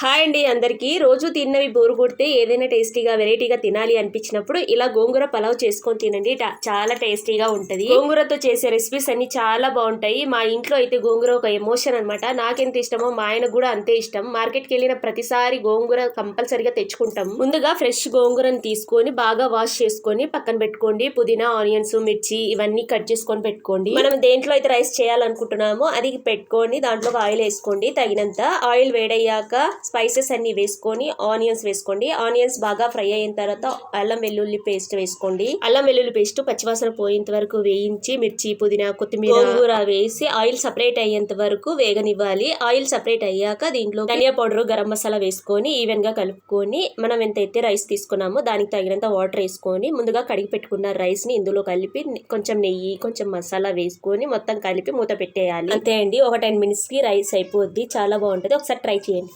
Hi అండి అందరికీ. రోజు తిన్నవి బోరు కొడితే ఏదైనా టేస్టీగా వెరైటీగా తినాలి అనిపించినప్పుడు ఇలా గోంగూర పలావ్ చేసుకొని తినండి. చాలా టేస్టీగా ఉంటుంది. గోంగూరతో చేసే రెసిపీస్ అన్ని చాలా బాగుంటాయి. మా ఇంట్లో అయితే గోంగూర ఒక ఎమోషన్ అనమాట. నాకెంత ఇష్టమో మా ఆయనకు కూడా అంతే ఇష్టం. మార్కెట్కి వెళ్ళిన ప్రతిసారి గోంగూర కంపల్సరిగా తెచ్చుకుంటాం. ముందుగా ఫ్రెష్ గోంగూరని తీసుకొని బాగా వాష్ చేసుకొని పక్కన పెట్టుకోండి. పుదీనా, ఆనియన్స్, మిర్చి ఇవన్నీ కట్ చేసుకొని పెట్టుకోండి. మనం దేంట్లో అయితే రైస్ చేయాలనుకుంటున్నామో అది పెట్టుకొని దాంట్లో ఆయిల్ వేసుకోండి. తగినంత ఆయిల్ వేడయ్యాక స్పైసెస్ అన్ని వేసుకొని ఆనియన్స్ వేసుకోండి. ఆనియన్స్ బాగా ఫ్రై అయిన తర్వాత అల్లం వెల్లుల్లి పేస్ట్ వేసుకోండి. అల్లం వెల్లుల్లి పేస్ట్ పచ్చివాసన పోయేంత వరకు వేయించి మిర్చి, పుదీనా, కొత్తిమీర, గోంగూర వేసి ఆయిల్ సపరేట్ అయ్యేంత వరకు వేగనివ్వాలి. ఆయిల్ సపరేట్ అయ్యాక దీంట్లో ధనియా పౌడర్, గరం మసాలా వేసుకొని ఈవెన్ గా కలుపుకొని మనం ఎంతైతే రైస్ తీసుకున్నామో దానికి తగినంత వాటర్ వేసుకొని ముందుగా కడిగి పెట్టుకున్న రైస్ ని ఇందులో కలిపి కొంచెం నెయ్యి, కొంచెం మసాలా వేసుకొని మొత్తం కలిపి మూత పెట్టేయాలి. అంతే అండి, ఒక 10 minutes కి రైస్ అయిపోద్ది. చాలా బాగుంటది. ఒకసారి ట్రై చేయండి.